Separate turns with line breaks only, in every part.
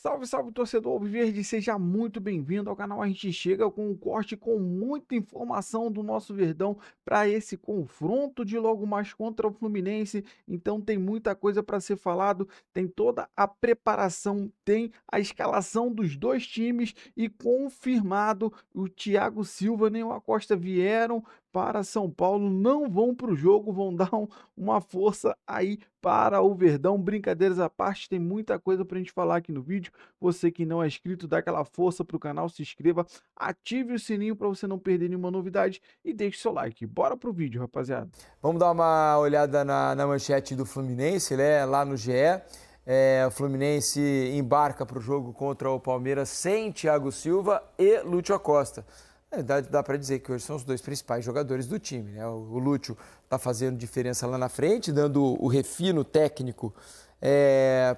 Salve, salve, torcedor alviverde, seja muito bem-vindo ao canal. A gente chega com um corte com muita informação do nosso Verdão para esse confronto de logo mais contra o Fluminense. Então tem muita coisa para ser falado, tem toda a preparação, tem a escalação dos dois times e confirmado o Thiago Silva nem o Acosta vieram para São Paulo, não vão para o jogo, vão dar uma força aí para o Verdão. Brincadeiras à parte, tem muita coisa para a gente falar aqui no vídeo. Você que não é inscrito, dá aquela força para o canal, se inscreva, ative o sininho para você não perder nenhuma novidade e deixe seu like. Bora pro vídeo, rapaziada.
Vamos dar uma olhada na manchete do Fluminense, né? Lá no GE. O Fluminense embarca para o jogo contra o Palmeiras sem Thiago Silva e Lúcio Acosta. Dá para dizer que hoje são os dois principais jogadores do time, né? O Lúcio está fazendo diferença lá na frente, dando o refino técnico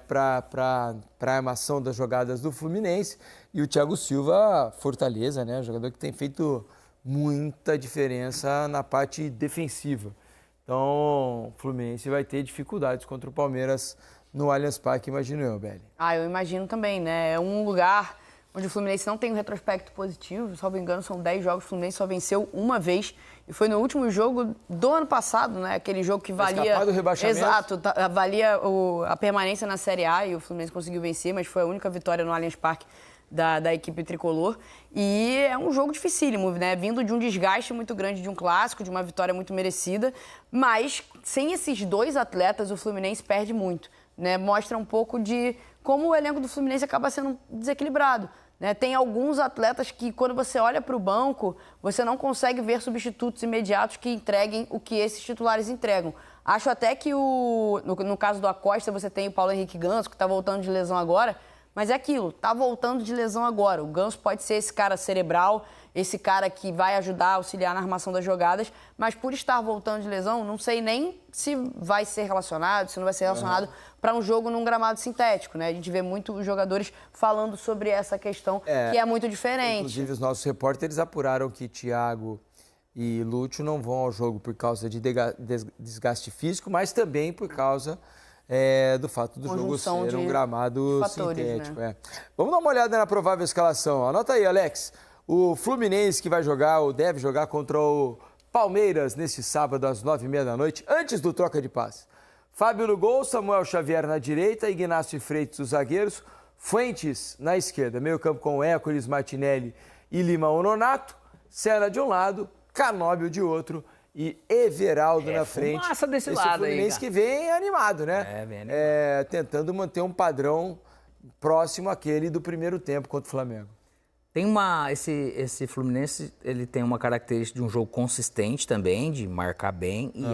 para a armação das jogadas do Fluminense. E o Thiago Silva, fortaleza, né? Um jogador que tem feito muita diferença na parte defensiva. Então, o Fluminense vai ter dificuldades contra o Palmeiras no Allianz Parque, imagino eu, Belly.
Eu imagino também, né? É um lugar onde o Fluminense não tem um retrospecto positivo. Se não me engano, são 10 jogos, o Fluminense só venceu uma vez. E foi no último jogo do ano passado, né? Aquele jogo que valia...
Escapar do rebaixamento.
Exato, valia a permanência na Série A e o Fluminense conseguiu vencer, mas foi a única vitória no Allianz Parque da equipe tricolor. E é um jogo dificílimo, né? Vindo de um desgaste muito grande de um clássico, de uma vitória muito merecida. Mas sem esses dois atletas, o Fluminense perde muito, né? Mostra um pouco de como o elenco do Fluminense acaba sendo desequilibrado, né? Tem alguns atletas que, quando você olha para o banco, você não consegue ver substitutos imediatos que entreguem o que esses titulares entregam. Acho até que, no caso do Acosta, você tem o Paulo Henrique Ganso, que está voltando de lesão agora, mas é aquilo, está voltando de lesão agora. O Ganso pode ser esse cara cerebral, esse cara que vai ajudar a auxiliar na armação das jogadas, mas por estar voltando de lesão, não sei nem se vai ser relacionado, se não vai ser relacionado para um jogo num gramado sintético, né? A gente vê muitos jogadores falando sobre essa questão, que é muito diferente.
Inclusive, os nossos repórteres apuraram que Thiago e Lúcio não vão ao jogo por causa de desgaste físico, mas também por causa do fato do jogo ser um gramado sintético.
Né?
Vamos dar uma olhada na provável escalação. Anota aí, Alex. O Fluminense que vai jogar, ou deve jogar, contra o Palmeiras neste sábado às 9h30 da noite, antes do troca de passe. Fábio no gol, Samuel Xavier na direita, Ignacio Freitas os zagueiros, Fuentes na esquerda, meio campo com Hércules, Martinelli e Limão Nonato, Serra de um lado, Canóbio de outro e Everaldo na frente.
Fumaça desse
Esse
lado
Fluminense
aí,
que vem animado, né?
Bem animado.
Tentando manter um padrão próximo àquele do primeiro tempo contra o Flamengo.
Tem esse Fluminense, ele tem uma característica de um jogo consistente também, de marcar bem, e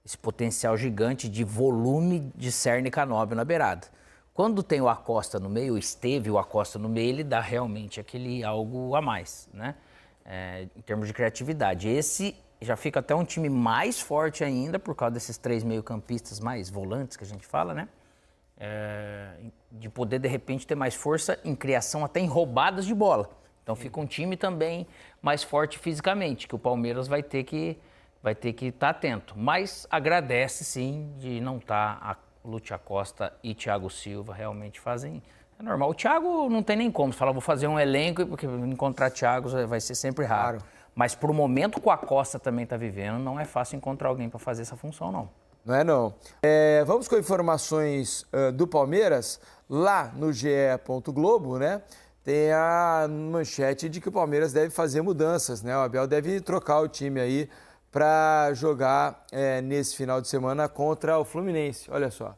esse potencial gigante de volume de Serna e Canóbio na beirada. Quando tem o Acosta no meio, o Esteve e o Acosta no meio, ele dá realmente aquele algo a mais, né? Em termos de criatividade. Esse já fica até um time mais forte ainda, por causa desses 3 meio-campistas mais volantes que a gente fala, né? De poder, de repente, ter mais força em criação, até em roubadas de bola. Então fica um time também mais forte fisicamente, que o Palmeiras vai ter que estar atento. Mas agradece, sim, de não estar Lúcio Acosta e Thiago Silva, realmente fazem... É normal. O Thiago não tem nem como. Você fala, vou fazer um elenco, porque encontrar Thiago vai ser sempre raro. Mas pro momento que o Acosta também está vivendo, não é fácil encontrar alguém para fazer essa função, não.
Não é não. Vamos com informações do Palmeiras. Lá no GE. Globo, né? Tem a manchete de que o Palmeiras deve fazer mudanças, né? O Abel deve trocar o time aí para jogar nesse final de semana contra o Fluminense. Olha só.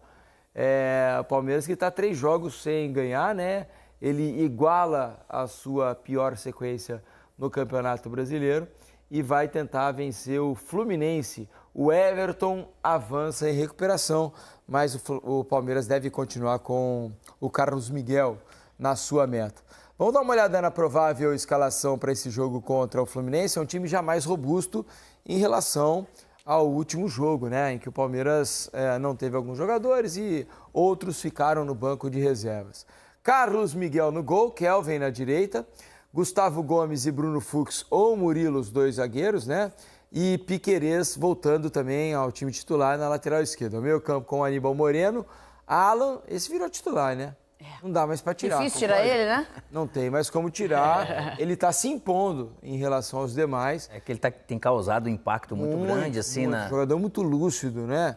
O Palmeiras que está 3 jogos sem ganhar, né? Ele iguala a sua pior sequência no Campeonato Brasileiro e vai tentar vencer o Fluminense. O Everton avança em recuperação, mas o Palmeiras deve continuar com o Carlos Miguel na sua meta. Vamos dar uma olhada na provável escalação para esse jogo contra o Fluminense. É um time já mais robusto em relação ao último jogo, né, em que o Palmeiras não teve alguns jogadores e outros ficaram no banco de reservas. Carlos Miguel no gol, Kelvin na direita, Gustavo Gomes e Bruno Fux ou Murilo, os 2 zagueiros, né? E Piquerez voltando também ao time titular na lateral esquerda. O meio campo com Aníbal Moreno, Alan, esse virou titular, né? Não dá mais para tirar.
Difícil tirar ele, né?
Não tem mais como tirar. Ele está se impondo em relação aos demais.
É que ele tem causado um impacto muito grande, assim,
muito. Jogador muito lúcido, né?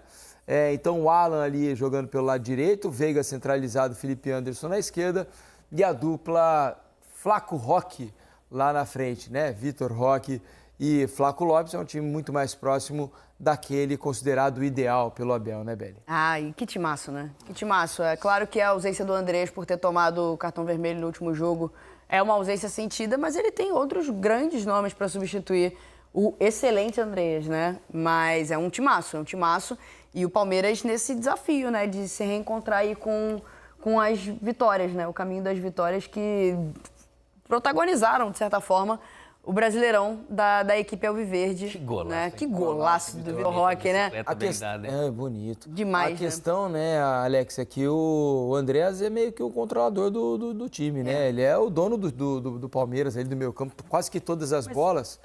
Então o Alan ali jogando pelo lado direito, o Veiga centralizado, Felipe Anderson na esquerda e a dupla Flaco Roque lá na frente, né? Vitor Roque e Flaco Lopes. É um time muito mais próximo daquele considerado ideal pelo Abel, né, Belly?
Ah, e que timaço, né? Que timaço. É claro que a ausência do Andrés por ter tomado o cartão vermelho no último jogo é uma ausência sentida, mas ele tem outros grandes nomes para substituir o excelente Andrés, né? Mas é um timaço. E o Palmeiras nesse desafio, né? De se reencontrar aí com as vitórias, né? O caminho das vitórias que protagonizaram, de certa forma, o Brasileirão da equipe Alviverde.
Que golaço,
né?
hein?
Que golaço do Vitor Roque, né?
É bonito.
Demais,
A questão, né, Alex, é que o Andreas é meio que o controlador do time, né? Ele é o dono do Palmeiras, ele do meio campo. Quase que todas as bolas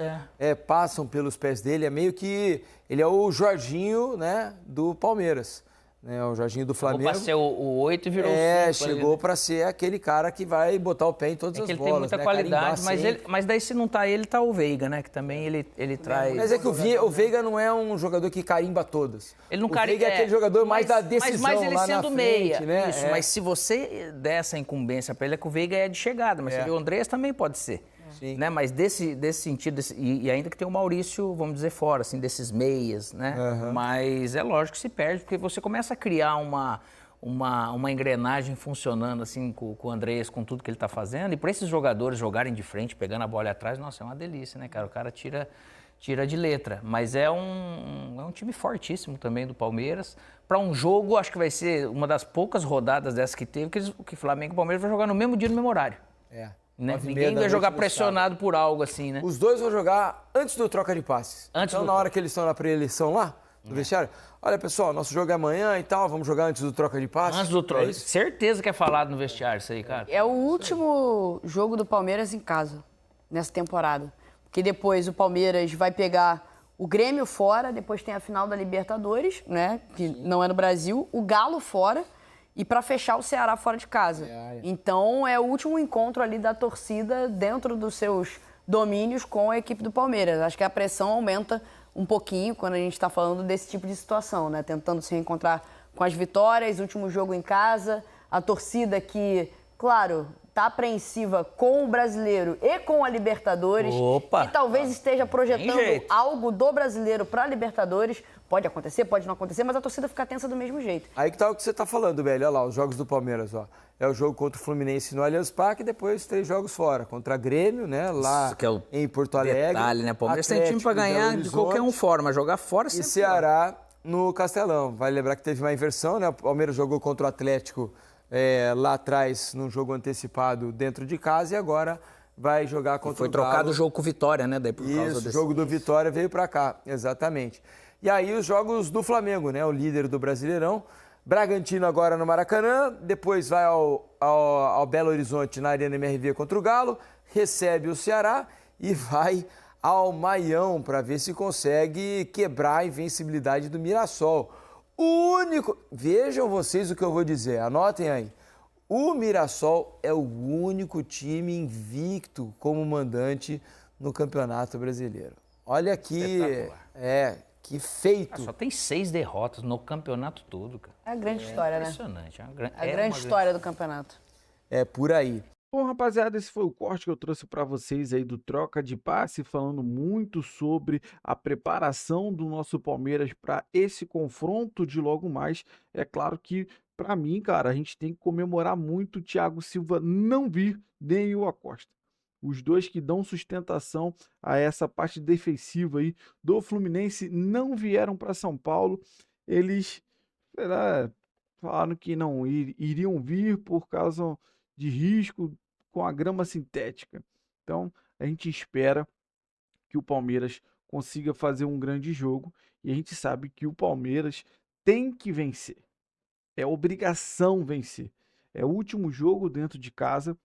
passam pelos pés dele. É meio que ele é o Jorginho, né, do Palmeiras. Né, o Jorginho do Flamengo.
Chegou para ser o 8 e virou o 5.
Chegou para ser aquele cara que vai botar o pé em todas as bolas.
Ele tem muita qualidade, mas daí se não tá ele, tá o Veiga, né? Que também ele traz...
Mas é que o Veiga não é um jogador que carimba todas.
Ele não
o Veiga é aquele jogador mais da decisão
mas ele
lá
sendo
na
meia,
frente, né?
Isso, mas se você der essa incumbência para ele, é que o Veiga é de chegada, mas você vê o Andrés também pode ser.
Sim.
Né? Mas desse sentido, e ainda que tem o Maurício, vamos dizer, fora, assim, desses meias, né? Mas é lógico que se perde, porque você começa a criar uma engrenagem funcionando, assim, com o Andrés, com tudo que ele está fazendo, e para esses jogadores jogarem de frente, pegando a bola atrás, nossa, é uma delícia, né, cara? O cara tira de letra, mas é um time fortíssimo também do Palmeiras. Para um jogo, acho que vai ser uma das poucas rodadas dessas que teve, que Flamengo e Palmeiras vai jogar no mesmo dia, no mesmo horário. Né? Ninguém vai jogar pressionado por algo assim, né?
Os dois vão jogar antes do troca de passes.
Antes
então, na hora que eles estão na pré-eleição lá, no vestiário, olha, pessoal, nosso jogo é amanhã e tal, vamos jogar antes do troca de passes.
Antes do troca. Certeza que é falado no vestiário isso aí, cara.
É o último jogo do Palmeiras em casa, nessa temporada. Porque depois o Palmeiras vai pegar o Grêmio fora, depois tem a final da Libertadores, né? Que não é no Brasil, o Galo fora. E para fechar o Ceará fora de casa. Então é o último encontro ali da torcida dentro dos seus domínios com a equipe do Palmeiras. Acho que a pressão aumenta um pouquinho quando a gente está falando desse tipo de situação, né? Tentando se reencontrar com as vitórias, último jogo em casa, a torcida que, claro, está apreensiva com o Brasileiro e com a Libertadores.
Opa!
E talvez esteja projetando algo do Brasileiro para a Libertadores. Pode acontecer, pode não acontecer, mas a torcida fica tensa do mesmo jeito.
Aí que tá o que você tá falando, velho. Olha lá, os jogos do Palmeiras, ó. É o jogo contra o Fluminense no Allianz Parque e depois 3 jogos fora. Contra Grêmio, né, lá em Porto Alegre.
Detalhe, né? Palmeiras tem time para ganhar de qualquer forma, mas jogar fora sempre.
E Ceará no Castelão. Vale lembrar que teve uma inversão, né? O Palmeiras jogou contra o Atlético lá atrás, num jogo antecipado dentro de casa, e agora vai jogar contra o Galo.
Foi trocado o jogo com o Vitória, né? Daí por causa desse...
o jogo do Vitória veio para cá, exatamente. E aí os jogos do Flamengo, né? O líder do Brasileirão. Bragantino agora no Maracanã, depois vai ao Belo Horizonte na Arena MRV contra o Galo, recebe o Ceará e vai ao Maião para ver se consegue quebrar a invencibilidade do Mirassol. O único... Vejam vocês o que eu vou dizer, anotem aí. O Mirassol é o único time invicto como mandante no Campeonato Brasileiro. Olha aqui, que feito.
Só tem 6 derrotas no campeonato todo, cara.
É a grande história, né?
Impressionante.
A grande história do campeonato.
É por aí.
Bom, rapaziada, esse foi o corte que eu trouxe para vocês aí do troca de passe, falando muito sobre a preparação do nosso Palmeiras para esse confronto de logo mais. É claro que, para mim, cara, a gente tem que comemorar muito o Thiago Silva não vir, nem o Acosta. Os dois que dão sustentação a essa parte defensiva aí do Fluminense não vieram para São Paulo. Eles falaram que não iriam vir por causa de risco com a grama sintética. Então, a gente espera que o Palmeiras consiga fazer um grande jogo e a gente sabe que o Palmeiras tem que vencer. É obrigação vencer. É o último jogo dentro de casa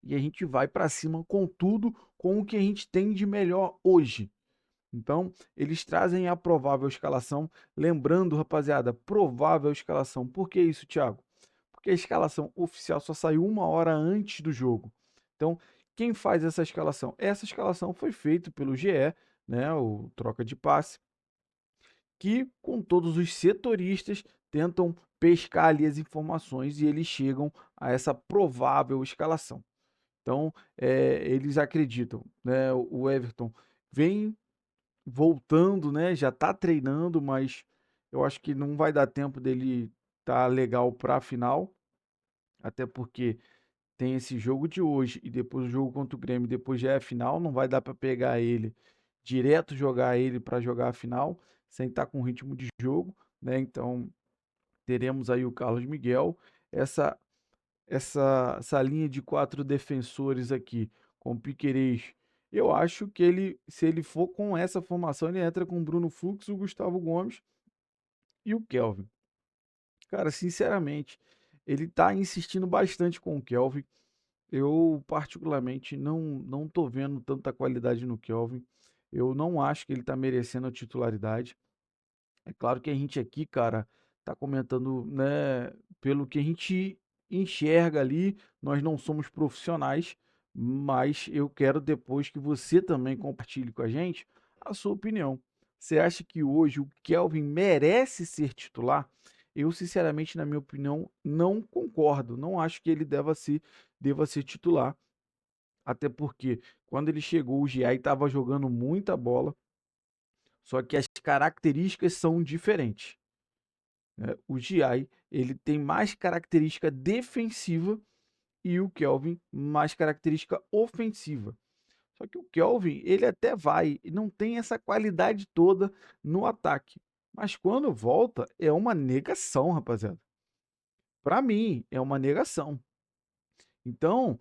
e a gente vai para cima com tudo, com o que a gente tem de melhor hoje. Então, eles trazem a provável escalação. Lembrando, rapaziada, provável escalação. Por que isso, Thiago? Porque a escalação oficial só saiu 1 hora antes do jogo. Então, quem faz essa escalação? Essa escalação foi feita pelo GE, né, o troca de passe, que com todos os setoristas tentam pescar ali as informações e eles chegam a essa provável escalação. Então, eles acreditam, né, o Everton vem voltando, né, já tá treinando, mas eu acho que não vai dar tempo dele tá legal para a final, até porque tem esse jogo de hoje e depois o jogo contra o Grêmio, depois já é a final, não vai dar para pegar ele direto, jogar ele para jogar a final, sem estar com ritmo de jogo, né? Então, teremos aí o Carlos Miguel, essa essa linha de 4 defensores aqui, com o Piquerez. Eu acho que ele, se ele for com essa formação, ele entra com o Bruno Fux, o Gustavo Gomes e o Kelvin. Cara, sinceramente, ele tá insistindo bastante com o Kelvin. Eu, particularmente, não tô vendo tanta qualidade no Kelvin. Eu não acho que ele tá merecendo a titularidade. É claro que a gente aqui, cara, tá comentando, né, pelo que a gente enxerga ali, nós não somos profissionais, mas eu quero depois que você também compartilhe com a gente a sua opinião. Você acha que hoje o Kelvin merece ser titular? Eu, sinceramente, na minha opinião, não concordo. Não acho que ele deva ser titular. Até porque quando ele chegou, o Giai estava jogando muita bola, só que as características são diferentes, né? O Giai, ele tem mais característica defensiva e o Kelvin mais característica ofensiva. Só que o Kelvin, ele até vai e não tem essa qualidade toda no ataque. Mas quando volta, é uma negação, rapaziada. Para mim, é uma negação. Então,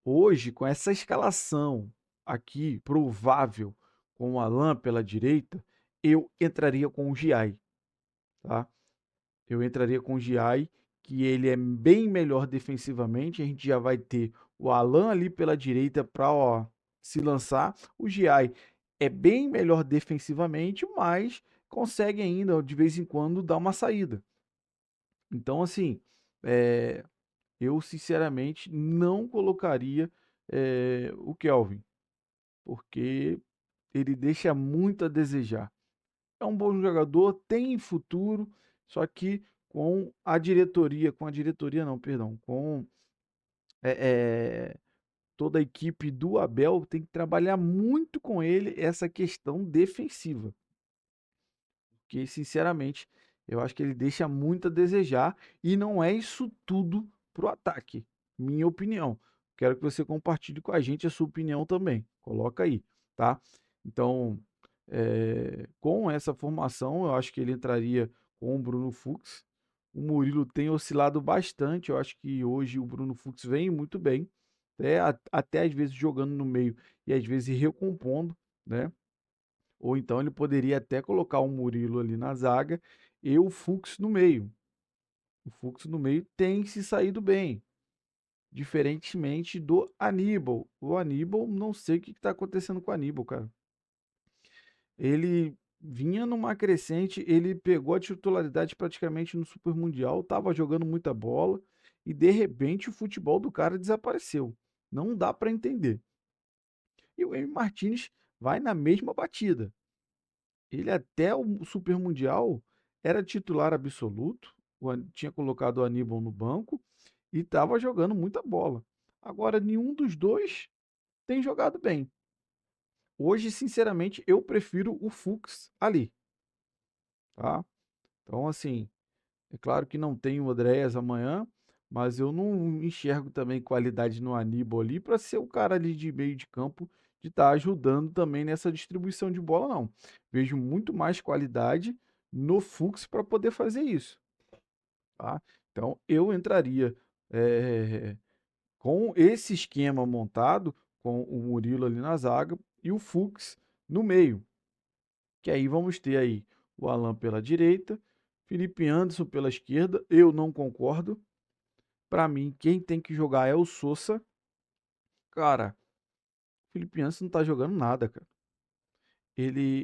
hoje, com essa escalação aqui, provável, com o Alan pela direita, eu entraria com o Giai, tá? Eu entraria com o Giai, que ele é bem melhor defensivamente. A gente já vai ter o Alan ali pela direita para se lançar. O Giai é bem melhor defensivamente, mas consegue ainda, de vez em quando, dar uma saída. Então, assim, eh, eu sinceramente não colocaria o Kelvin, porque ele deixa muito a desejar. É um bom jogador, tem futuro, só que com a diretoria não, perdão, com toda a equipe do Abel tem que trabalhar muito com ele essa questão defensiva, porque sinceramente eu acho que ele deixa muito a desejar e não é isso tudo pro ataque, minha opinião. Quero que você compartilhe com a gente a sua opinião também, coloca aí, tá? Então, com essa formação, eu acho que ele entraria com o Bruno Fux. O Murilo tem oscilado bastante. Eu acho que hoje o Bruno Fux vem muito bem, até às vezes jogando no meio e às vezes recompondo, né? Ou então ele poderia até colocar o Murilo ali na zaga e o Fux no meio. O Fux no meio tem se saído bem, diferentemente do Aníbal. O Aníbal, não sei o que está acontecendo com o Aníbal, cara. Ele vinha numa crescente, ele pegou a titularidade praticamente no Super Mundial, estava jogando muita bola e de repente o futebol do cara desapareceu. Não dá para entender. E o Emi Martinez vai na mesma batida. Ele até o Super Mundial era titular absoluto, tinha colocado o Aníbal no banco e estava jogando muita bola. Agora nenhum dos dois tem jogado bem. Hoje, sinceramente, eu prefiro o Fux ali, tá? Então, assim, é claro que não tem o Andréas amanhã, mas eu não enxergo também qualidade no Aníbal ali para ser o cara ali de meio de campo de estar ajudando também nessa distribuição de bola, não. Vejo muito mais qualidade no Fux para poder fazer isso, tá? Então, eu entraria com esse esquema montado, com o Murilo ali na zaga e o Fux no meio. Que aí vamos ter aí o Alan pela direita, Felipe Anderson pela esquerda. Eu não concordo. Para mim, quem tem que jogar é o Sousa. Cara, o Felipe Anderson não tá jogando nada, cara.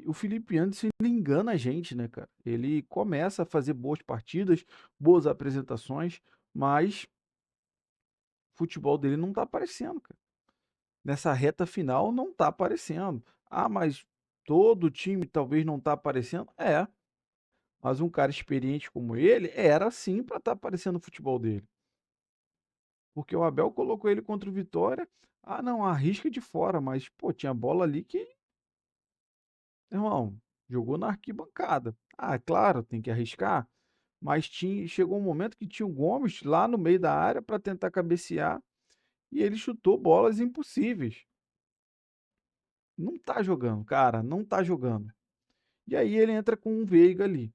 o Felipe Anderson ele engana a gente, né, cara? Ele começa a fazer boas partidas, boas apresentações, mas o futebol dele não tá aparecendo, cara. Nessa reta final não tá aparecendo. Ah, mas todo time talvez não tá aparecendo? É, mas um cara experiente como ele era sim para estar aparecendo no futebol dele. Porque o Abel colocou ele contra o Vitória. Ah, não, arrisca de fora, mas pô, tinha bola ali que, irmão, jogou na arquibancada. Ah, claro, tem que arriscar, mas chegou um momento que tinha o Gomes lá no meio da área para tentar cabecear e ele chutou bolas impossíveis. Não tá jogando, cara, não tá jogando. E aí ele entra com o Veiga ali.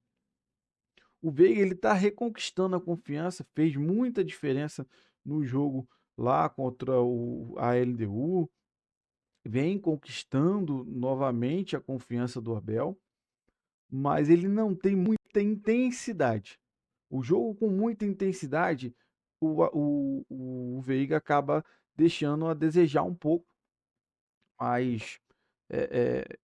O Veiga ele tá reconquistando a confiança, fez muita diferença no jogo lá contra a LDU, vem conquistando novamente a confiança do Abel, mas ele não tem muita intensidade. O jogo com muita intensidade, o Veiga acaba deixando a desejar um pouco, mas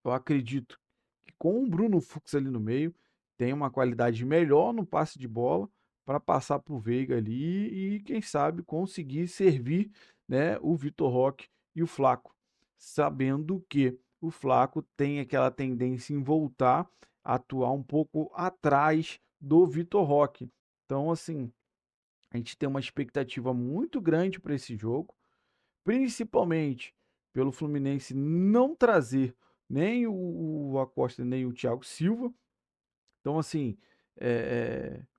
eu acredito que com o Bruno Fux ali no meio, tem uma qualidade melhor no passe de bola para passar para o Veiga ali e, quem sabe, conseguir servir, né, o Vitor Roque e o Flaco, sabendo que o Flaco tem aquela tendência em voltar a atuar um pouco atrás do Vitor Roque. Então, assim, a gente tem uma expectativa muito grande para esse jogo, principalmente pelo Fluminense não trazer nem o Acosta nem o Thiago Silva. Então, assim,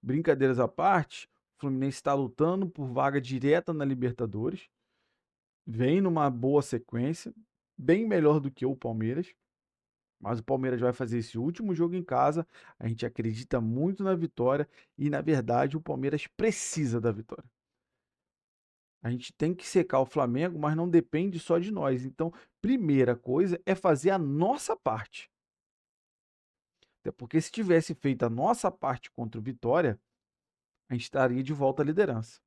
brincadeiras à parte, o Fluminense está lutando por vaga direta na Libertadores, vem numa boa sequência, bem melhor do que o Palmeiras. Mas o Palmeiras vai fazer esse último jogo em casa. A gente acredita muito na vitória e, na verdade, o Palmeiras precisa da vitória. A gente tem que secar o Flamengo, mas não depende só de nós. Então, primeira coisa é fazer a nossa parte. Até porque se tivesse feito a nossa parte contra o Vitória, a gente estaria de volta à liderança.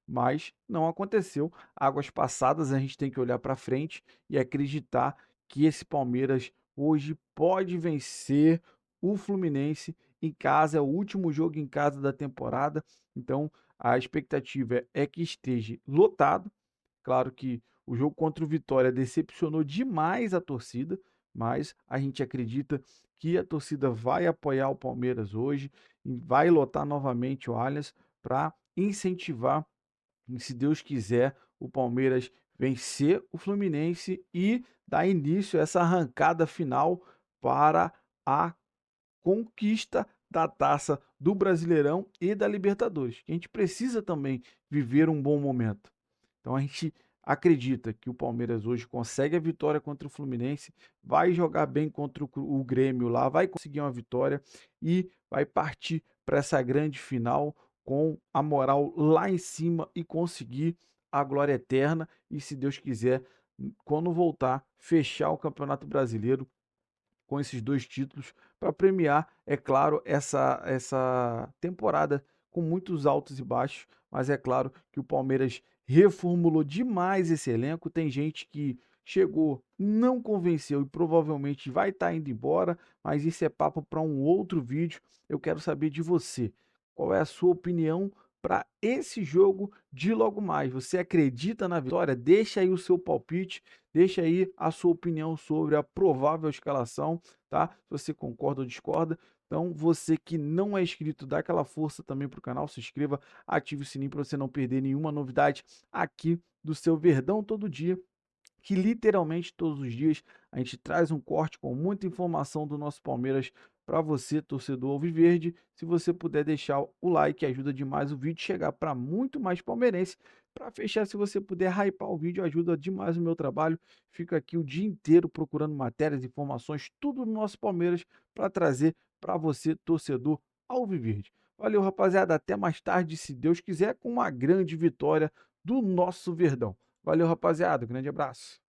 Mas não aconteceu. Águas passadas, a gente tem que olhar para frente e acreditar que esse Palmeiras hoje pode vencer o Fluminense em casa. É o último jogo em casa da temporada. Então, a expectativa é que esteja lotado. Claro que o jogo contra o Vitória decepcionou demais a torcida, mas a gente acredita que a torcida vai apoiar o Palmeiras hoje e vai lotar novamente o Allianz para incentivar, e, se Deus quiser, o Palmeiras vencer o Fluminense e dar início a essa arrancada final para a conquista da taça do Brasileirão e da Libertadores. A gente precisa também viver um bom momento. Então a gente acredita que o Palmeiras hoje consegue a vitória contra o Fluminense, vai jogar bem contra o Grêmio lá, vai conseguir uma vitória e vai partir para essa grande final com a moral lá em cima e conseguir a glória eterna e, se Deus quiser, quando voltar, fechar o Campeonato Brasileiro com esses dois títulos para premiar, é claro, essa temporada com muitos altos e baixos, mas é claro que o Palmeiras reformulou demais esse elenco. Tem gente que chegou, não convenceu e provavelmente vai estar indo embora, mas isso é papo para um outro vídeo. Eu quero saber de você. Qual é a sua opinião para esse jogo de logo mais? Você acredita na vitória? Deixa aí o seu palpite, deixa aí a sua opinião sobre a provável escalação, tá? Se você concorda ou discorda. Então, você que não é inscrito, dá aquela força também para o canal, se inscreva, ative o sininho para você não perder nenhuma novidade aqui do seu Verdão Todo Dia, que literalmente todos os dias a gente traz um corte com muita informação do nosso Palmeiras para você, torcedor alviverde. Se você puder deixar o like, ajuda demais o vídeo chegar para muito mais palmeirense. Para fechar, se você puder hypar o vídeo, ajuda demais o meu trabalho. Fico aqui o dia inteiro procurando matérias, informações, tudo do nosso Palmeiras para trazer para você, torcedor alviverde. Valeu, rapaziada. Até mais tarde, se Deus quiser, com uma grande vitória do nosso Verdão. Valeu, rapaziada. Grande abraço.